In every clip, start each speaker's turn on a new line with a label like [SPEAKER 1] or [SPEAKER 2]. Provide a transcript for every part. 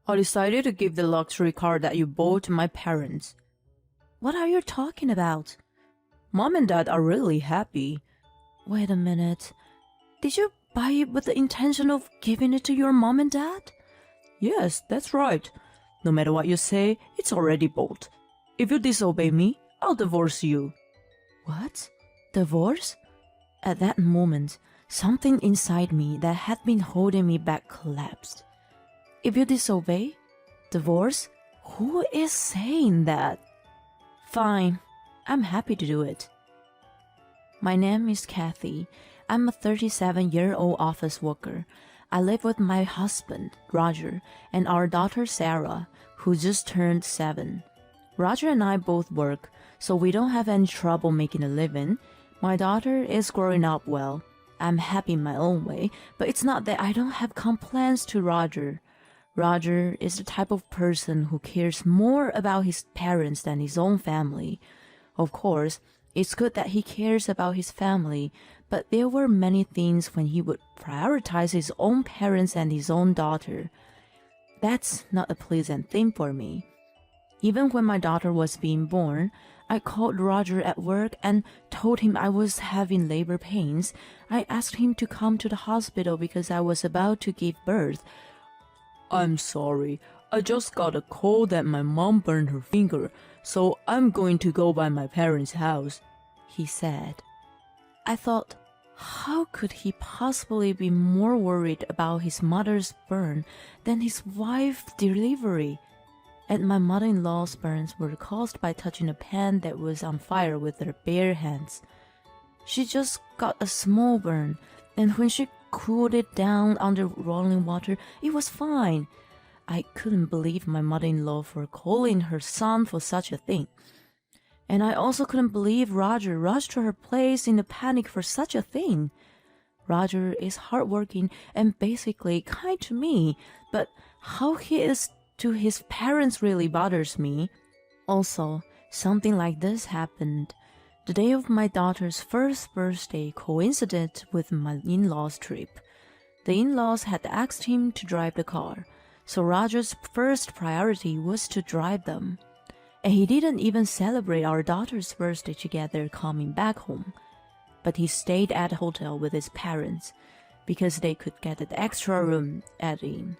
[SPEAKER 1] I decided to give the luxury car that you bought to my parents.
[SPEAKER 2] What are you talking about?
[SPEAKER 1] Mom and Dad are really happy.
[SPEAKER 2] Wait a minute. Did you buy it with the intention of giving it to your mom and dad?
[SPEAKER 1] Yes, that's right. No matter what you say, it's already bought. If you disobey me, I'll divorce you.
[SPEAKER 2] What? Divorce? At that moment, something inside me that had been holding me back collapsed. If you disobey? Divorce? Who is saying that? Fine, I'm happy to do it. My name is Kathy. I'm a 37-year-old office worker. I live with my husband, Roger, and our daughter, Sarah, who just turned 7. Roger and I both work, so we don't have any trouble making a living. My daughter is growing up well. I'm happy in my own way, but it's not that I don't have complaints to Roger. Roger is the type of person who cares more about his parents than his own family. Of course, it's good that he cares about his family, but there were many things when he would prioritize his own parents and his own daughter. That's not a pleasant thing for me. Even when my daughter was being born, I called Roger at work and told him I was having labor pains. I asked him to come to the hospital because I was about to give birth.
[SPEAKER 1] I'm sorry, I just got a call that my mom burned her finger, so I'm going to go by my parents' house, he said.
[SPEAKER 2] I thought, how could he possibly be more worried about his mother's burn than his wife's delivery? And my mother-in-law's burns were caused by touching a pan that was on fire with her bare hands. She just got a small burn, and when she cooled it down under rolling water, it was fine. I couldn't believe my mother-in-law for calling her son for such a thing. And I also couldn't believe Roger rushed to her place in a panic for such a thing. Roger is hardworking and basically kind to me, but how he is to his parents really bothers me. Also, something like this happened. The day of my daughter's first birthday coincided with my in-laws' trip. The in-laws had asked him to drive the car, so Roger's first priority was to drive them. And he didn't even celebrate our daughter's birthday together coming back home. But he stayed at a hotel with his parents because they could get an extra room at the inn.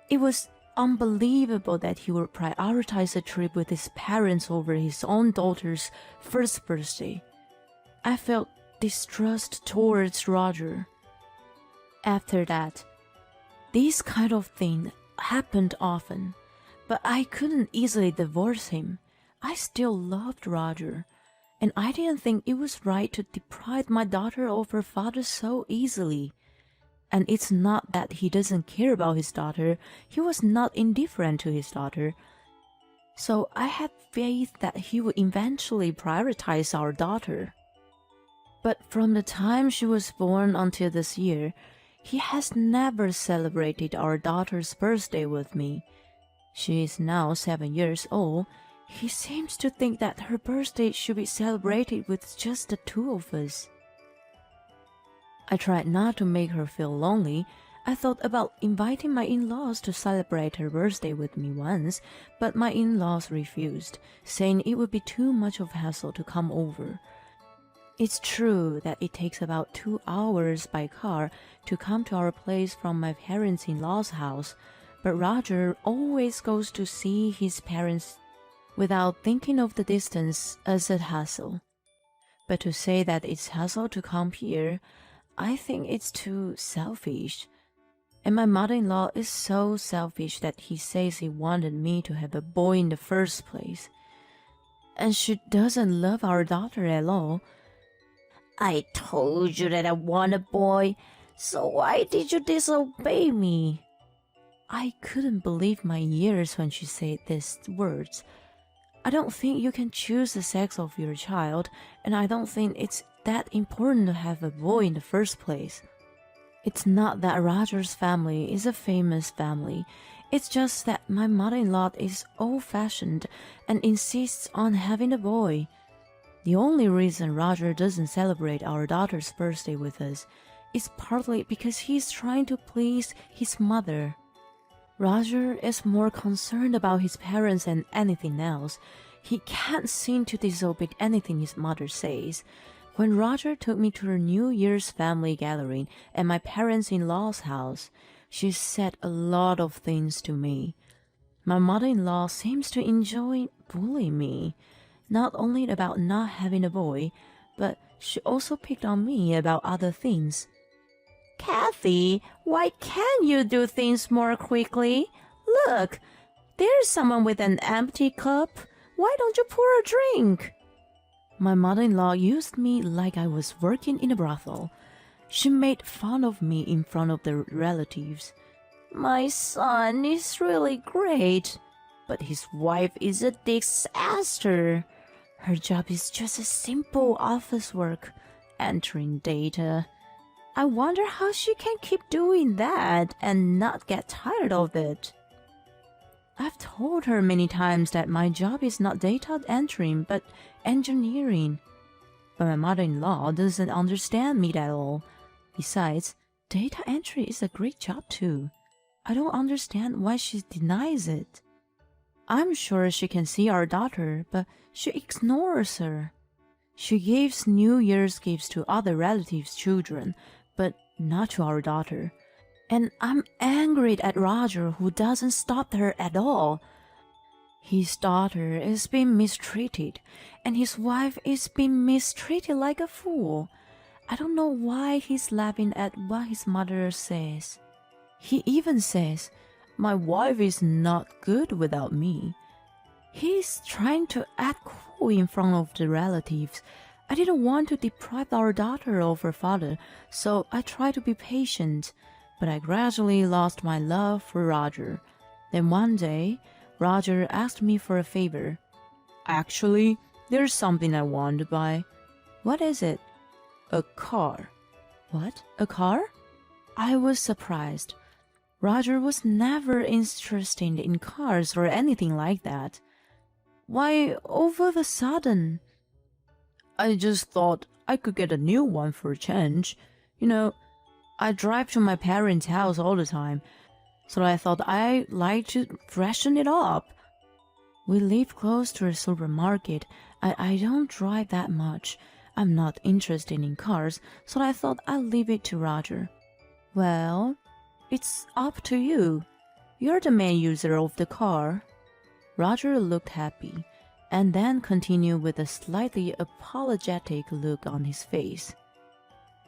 [SPEAKER 2] It was unbelievable that he would prioritize a trip with his parents over his own daughter's first birthday. I felt distrust towards Roger. After that, this kind of thing happened often, but I couldn't easily divorce him. I still loved Roger, and I didn't think it was right to deprive my daughter of her father so easily. And it's not that he doesn't care about his daughter, he was not indifferent to his daughter. So I had faith that he would eventually prioritize our daughter. But from the time she was born until this year, he has never celebrated our daughter's birthday with me. She is now 7 years old. He seems to think that her birthday should be celebrated with just the two of us. I tried not to make her feel lonely. I thought about inviting my in-laws to celebrate her birthday with me once, but my in-laws refused, saying it would be too much of a hassle to come over. It's true that it takes about 2 hours by car to come to our place from my parents-in-law's house, but Roger always goes to see his parents without thinking of the distance as a hassle. But to say that it's hassle to come here, I think it's too selfish. And my mother-in-law is so selfish that he says he wanted me to have a boy in the first place. And she doesn't love our daughter at all.
[SPEAKER 3] I told you that I want a boy, so why did you disobey me?
[SPEAKER 2] I couldn't believe my ears when she said these words. I don't think you can choose the sex of your child, and I don't think it's that important to have a boy in the first place. It's not that Roger's family is a famous family. It's just that my mother-in-law is old-fashioned and insists on having a boy. The only reason Roger doesn't celebrate our daughter's birthday with us is partly because he's trying to please his mother. Roger is more concerned about his parents than anything else. He can't seem to disobey anything his mother says. When Roger took me to her New Year's family gathering at my parents-in-law's house, she said a lot of things to me. My mother-in-law seems to enjoy bullying me, not only about not having a boy, but she also picked on me about other things.
[SPEAKER 3] Kathy, why can't you do things more quickly? Look, there's someone with an empty cup. Why don't you pour a drink?
[SPEAKER 2] My mother-in-law used me like I was working in a brothel. She made fun of me in front of the relatives.
[SPEAKER 3] My son is really great, but his wife is a disaster. Her job is just a simple office work, entering data. I wonder how she can keep doing that and not get tired of it.
[SPEAKER 2] I've told her many times that my job is not data entering, but engineering. But my mother-in-law doesn't understand me at all. Besides, data entry is a great job too. I don't understand why she denies it. I'm sure she can see our daughter, but she ignores her. She gives New Year's gifts to other relatives' children, but not to our daughter. And I'm angry at Roger, who doesn't stop her at all. His daughter is being mistreated, and his wife is being mistreated like a fool. I don't know why he's laughing at what his mother says. He even says, my wife is not good without me. He's trying to act cool in front of the relatives. I didn't want to deprive our daughter of her father, so I tried to be patient. But I gradually lost my love for Roger. Then one day, Roger asked me for a favor. Actually, there's something I want to buy. What is it? A car. What? A car? I was surprised. Roger was never interested in cars or anything like that. Why, all of a sudden? I just thought I could get a new one for a change. You know, I drive to my parents' house all the time, so I thought I'd like to freshen it up. We live close to a supermarket. I don't drive that much. I'm not interested in cars, so I thought I'd leave it to Roger. Well, it's up to you. You're the main user of the car. Roger looked happy, and then continued with a slightly apologetic look on his face.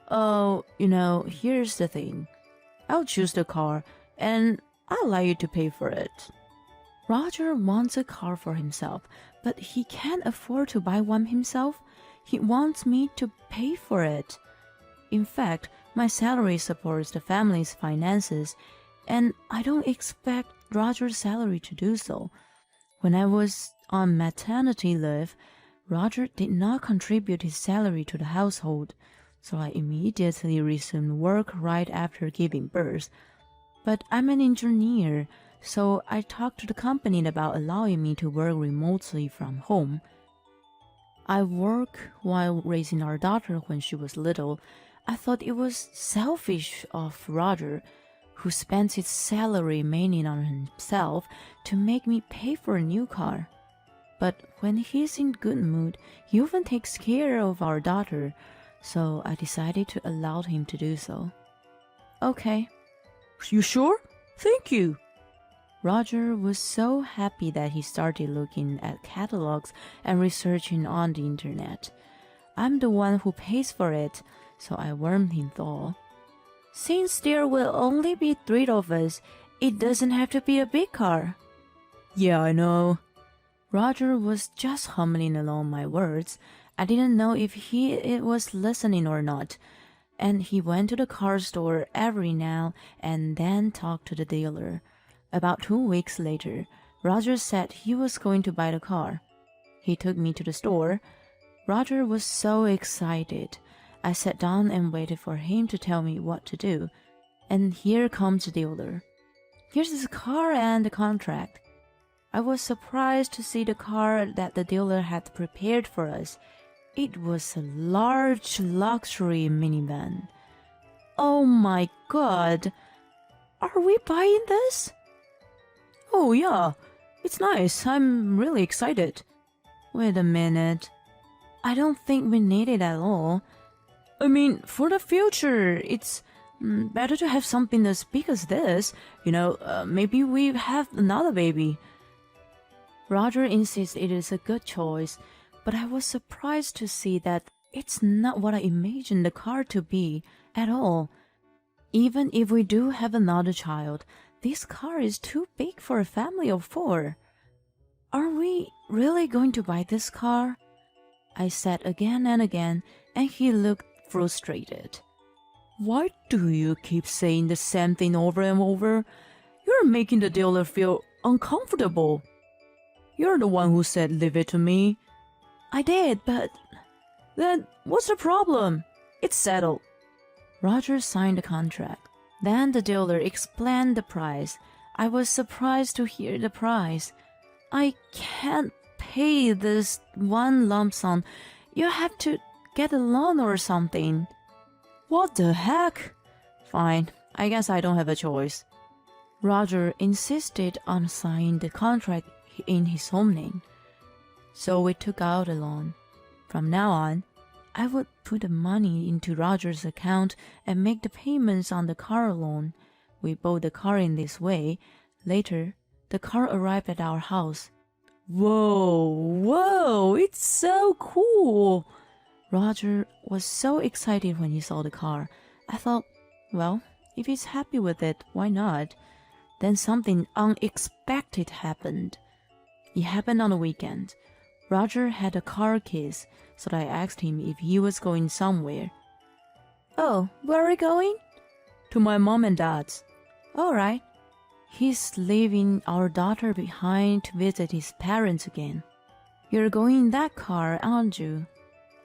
[SPEAKER 2] Oh, here's the thing. I'll choose the car, and I'll allow you to pay for it. Roger wants a car for himself, but he can't afford to buy one himself. He wants me to pay for it. In fact, my salary supports the family's finances, and I don't expect Roger's salary to do so. When I was on maternity leave, Roger did not contribute his salary to the household, so I immediately resumed work right after giving birth. But I'm an engineer, so I talked to the company about allowing me to work remotely from home. I work while raising our daughter when she was little. I thought it was selfish of Roger, who spends his salary mainly on himself, to make me pay for a new car. But when he's in good mood, he often takes care of our daughter, so I decided to allow him to do so. Okay. You sure? Thank you. Roger was so happy that he started looking at catalogs and researching on the internet. I'm the one who pays for it, so I warned him though. Since there will only be 3 of us, it doesn't have to be a big car. Yeah, I know. Roger was just humming along my words. I didn't know if he was listening or not, and he went to the car store every now and then talked to the dealer. About 2 weeks later, Roger said he was going to buy the car. He took me to the store. Roger was so excited. I sat down and waited for him to tell me what to do. And here comes the dealer. Here's the car and the contract. I was surprised to see the car that the dealer had prepared for us. It was a large luxury minivan. Oh my God! Are we buying this?
[SPEAKER 1] Oh, yeah. It's nice. I'm really excited.
[SPEAKER 2] Wait a minute. I don't think we need it at all.
[SPEAKER 1] I mean, for the future, it's better to have something as big as this. Maybe we have another baby.
[SPEAKER 2] Roger insists it is a good choice, but I was surprised to see that it's not what I imagined the car to be at all. Even if we do have another child, this car is too big for a family of 4. Are we really going to buy this car? I said again and again, and he looked frustrated.
[SPEAKER 1] Why do you keep saying the same thing over and over? You're making the dealer feel uncomfortable. You're the one who said leave it to me.
[SPEAKER 2] I did, but...
[SPEAKER 1] Then what's the problem? It's settled.
[SPEAKER 2] Roger signed the contract. Then the dealer explained the price. I was surprised to hear the price. I can't pay this one lump sum. You have to get a loan or something.
[SPEAKER 1] What the heck?
[SPEAKER 2] Fine, I guess I don't have a choice. Roger insisted on signing the contract in his own name. So we took out a loan. From now on, I would put the money into Roger's account and make the payments on the car loan. We bought the car in this way. Later, the car arrived at our house.
[SPEAKER 1] Whoa, it's so cool.
[SPEAKER 2] Roger was so excited when he saw the car. I thought, well, if he's happy with it, why not? Then something unexpected happened. It happened on the weekend. Roger had a car keys, so I asked him if he was going somewhere.
[SPEAKER 3] Oh, where are you going?
[SPEAKER 1] To my mom and dad's.
[SPEAKER 3] All right.
[SPEAKER 2] He's leaving our daughter behind to visit his parents again. You're going in that car, aren't you?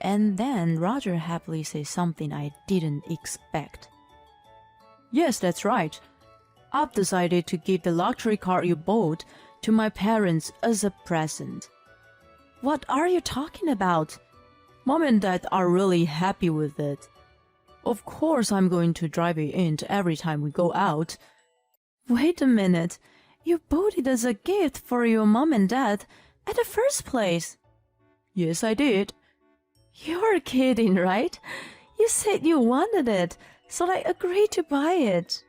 [SPEAKER 2] And then Roger happily says something I didn't expect.
[SPEAKER 1] Yes, that's right. I've decided to give the luxury car you bought to my parents as a present.
[SPEAKER 2] What are you talking about?
[SPEAKER 1] Mom and Dad are really happy with it. Of course I'm going to drive it in every time we go out.
[SPEAKER 2] Wait a minute. You bought it as a gift for your mom and dad at the first place.
[SPEAKER 1] Yes, I did.
[SPEAKER 2] You're kidding, right? You said you wanted it, so I agreed to buy it.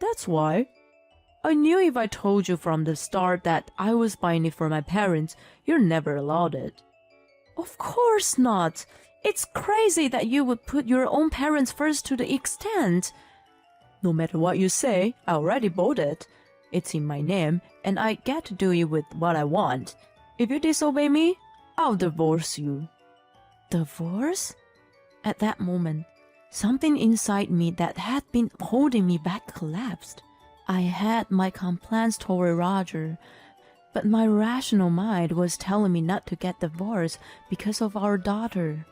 [SPEAKER 1] That's why. I knew if I told you from the start that I was buying it for my parents, you'd never allowed it.
[SPEAKER 2] Of course not. It's crazy that you would put your own parents first to the extent.
[SPEAKER 1] No matter what you say, I already bought it. It's in my name, and I get to do it with what I want. If you disobey me, I'll divorce you.
[SPEAKER 2] Divorce? At that moment, something inside me that had been holding me back collapsed. I had my complaints toward Roger, but my rational mind was telling me not to get divorced because of our daughter.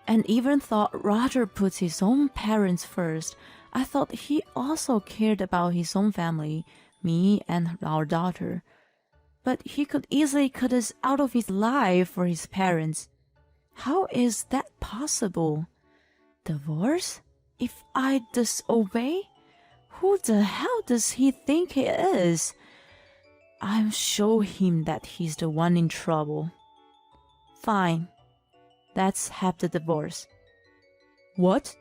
[SPEAKER 2] And even though Roger puts his own parents first, I thought he also cared about his own family, me and our daughter. But he could easily cut us out of his life for his parents. How is that possible? Divorce? If I disobey? Who the hell does he think he is? I'll show him that he's the one in trouble. Fine. Let's have the divorce.
[SPEAKER 1] What?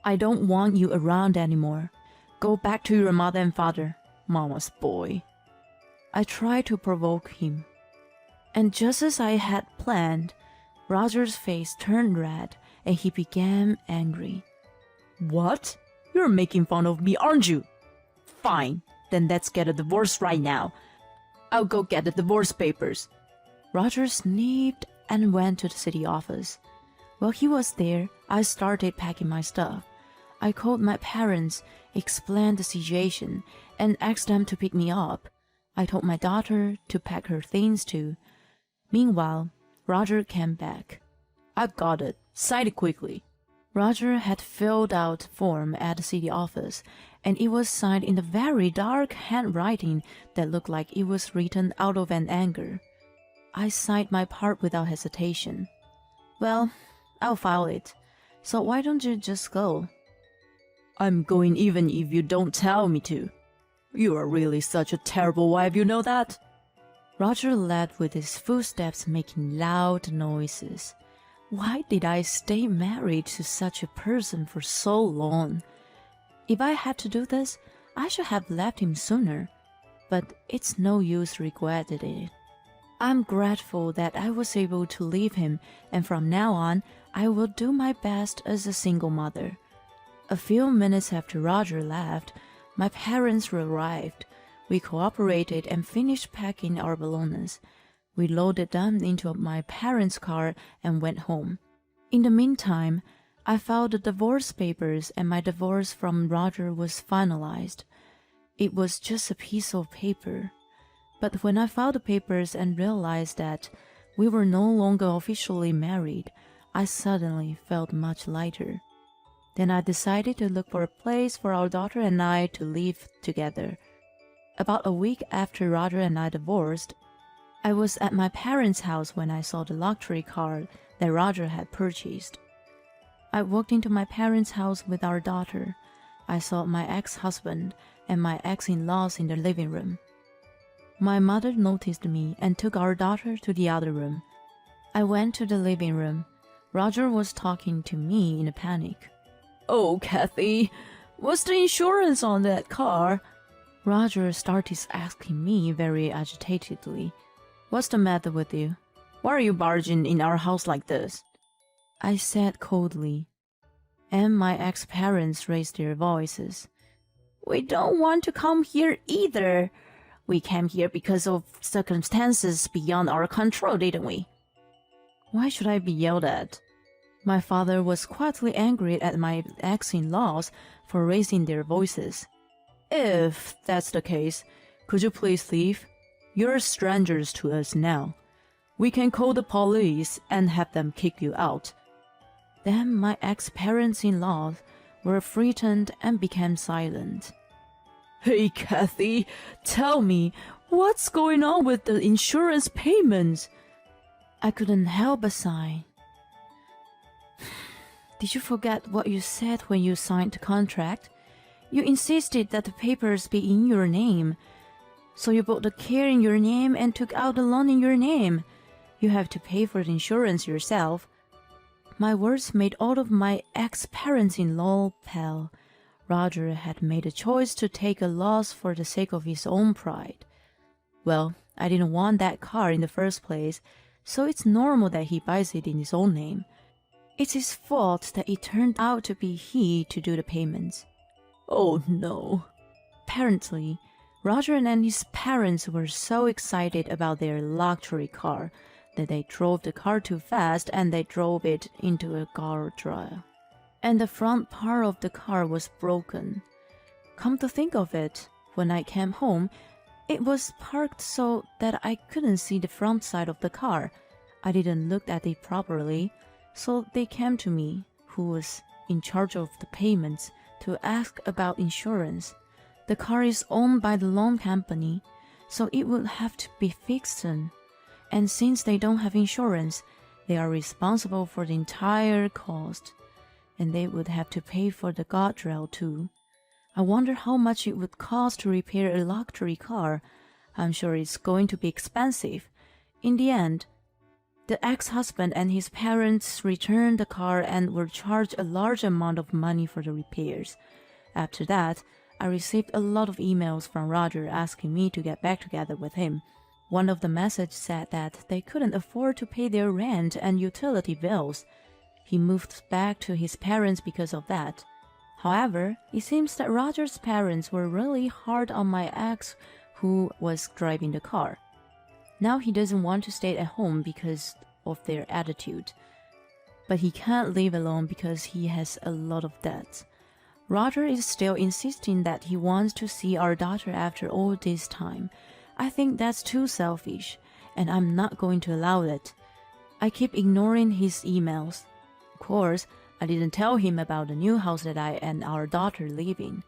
[SPEAKER 2] I don't want you around anymore. Go back to your mother and father, Mama's boy. I tried to provoke him. And just as I had planned, Roger's face turned red and he became angry.
[SPEAKER 1] What? You're making fun of me, aren't you?
[SPEAKER 2] Fine, then let's get a divorce right now.
[SPEAKER 1] I'll go get the divorce papers.
[SPEAKER 2] Roger sniffed and went to the city office. While he was there, I started packing my stuff. I called my parents, explained the situation, and asked them to pick me up. I told my daughter to pack her things too. Meanwhile, Roger came back.
[SPEAKER 1] I've got it. Sign it quickly.
[SPEAKER 2] Roger had filled out a form at the city office, and it was signed in a very dark handwriting that looked like it was written out of an anger. I signed my part without hesitation. Well, I'll file it. So why don't you just go?
[SPEAKER 1] I'm going even if you don't tell me to. You are really such a terrible wife, you know that?
[SPEAKER 2] Roger left with his footsteps making loud noises. Why did I stay married to such a person for so long? If I had to do this, I should have left him sooner. But it's no use regretting it. I'm grateful that I was able to leave him, and from now on, I will do my best as a single mother. A few minutes after Roger left, my parents arrived. We cooperated and finished packing our belongings. We loaded them into my parents' car and went home. In the meantime, I filed the divorce papers and my divorce from Roger was finalized. It was just a piece of paper. But when I filed the papers and realized that we were no longer officially married, I suddenly felt much lighter. Then I decided to look for a place for our daughter and I to live together. About a week after Roger and I divorced, I was at my parents' house when I saw the luxury car that Roger had purchased. I walked into my parents' house with our daughter. I saw my ex-husband and my ex-in-laws in the living room. My mother noticed me and took our daughter to the other room. I went to the living room. Roger was talking to me in a panic.
[SPEAKER 1] Oh, Kathy, what's the insurance on that car?
[SPEAKER 2] Roger started asking me very agitatedly.
[SPEAKER 1] What's the matter with you? Why are you barging in our house like this?
[SPEAKER 2] I said coldly, and my ex-parents raised their voices.
[SPEAKER 3] We don't want to come here either. We came here because of circumstances beyond our control, didn't we?
[SPEAKER 1] Why should I be yelled at?
[SPEAKER 2] My father was quietly angry at my ex-in-laws for raising their voices.
[SPEAKER 1] If that's the case, could you please leave? You're strangers to us now. We can call the police and have them kick you out.
[SPEAKER 2] Then my ex-parents-in-law were frightened and became silent.
[SPEAKER 1] Hey, Kathy, tell me, what's going on with the insurance payments?
[SPEAKER 2] I couldn't help but sigh. Did you forget what you said when you signed the contract? You insisted that the papers be in your name. So you bought the car in your name and took out the loan in your name. You have to pay for the insurance yourself. My words made all of my ex-parents-in-law pale. Roger had made a choice to take a loss for the sake of his own pride. Well, I didn't want that car in the first place, so it's normal that he buys it in his own name. It's his fault that it turned out to be he to do the payments.
[SPEAKER 1] Oh no.
[SPEAKER 2] Apparently, Roger and his parents were so excited about their luxury car that they drove the car too fast and they drove it into a guardrail. And the front part of the car was broken. Come to think of it, when I came home, it was parked so that I couldn't see the front side of the car. I didn't look at it properly, so they came to me, who was in charge of the payments, to ask about insurance. The car is owned by the loan company, so it would have to be fixed soon. And since they don't have insurance, they are responsible for the entire cost. And they would have to pay for the guardrail too. I wonder how much it would cost to repair a luxury car. I'm sure it's going to be expensive. In the end, the ex-husband and his parents returned the car and were charged a large amount of money for the repairs. After that, I received a lot of emails from Roger asking me to get back together with him. One of the messages said that they couldn't afford to pay their rent and utility bills. He moved back to his parents because of that. However, it seems that Roger's parents were really hard on my ex who was driving the car. Now he doesn't want to stay at home because of their attitude. But he can't live alone because he has a lot of debts. Roger is still insisting that he wants to see our daughter after all this time. I think that's too selfish, and I'm not going to allow it. I keep ignoring his emails. Of course, I didn't tell him about the new house that I and our daughter live in.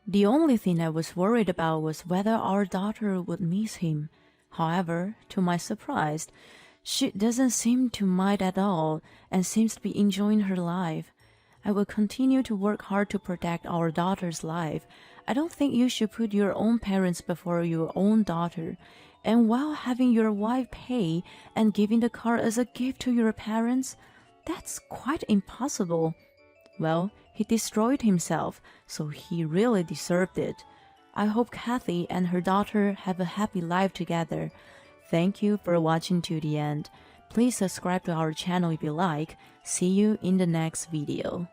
[SPEAKER 2] The only thing I was worried about was whether our daughter would miss him. However, to my surprise, she doesn't seem to mind at all and seems to be enjoying her life. I will continue to work hard to protect our daughter's life. I don't think you should put your own parents before your own daughter. And while having your wife pay and giving the car as a gift to your parents, that's quite impossible. Well, he destroyed himself, so he really deserved it. I hope Kathy and her daughter have a happy life together. Thank you for watching to the end. Please subscribe to our channel if you like. See you in the next video.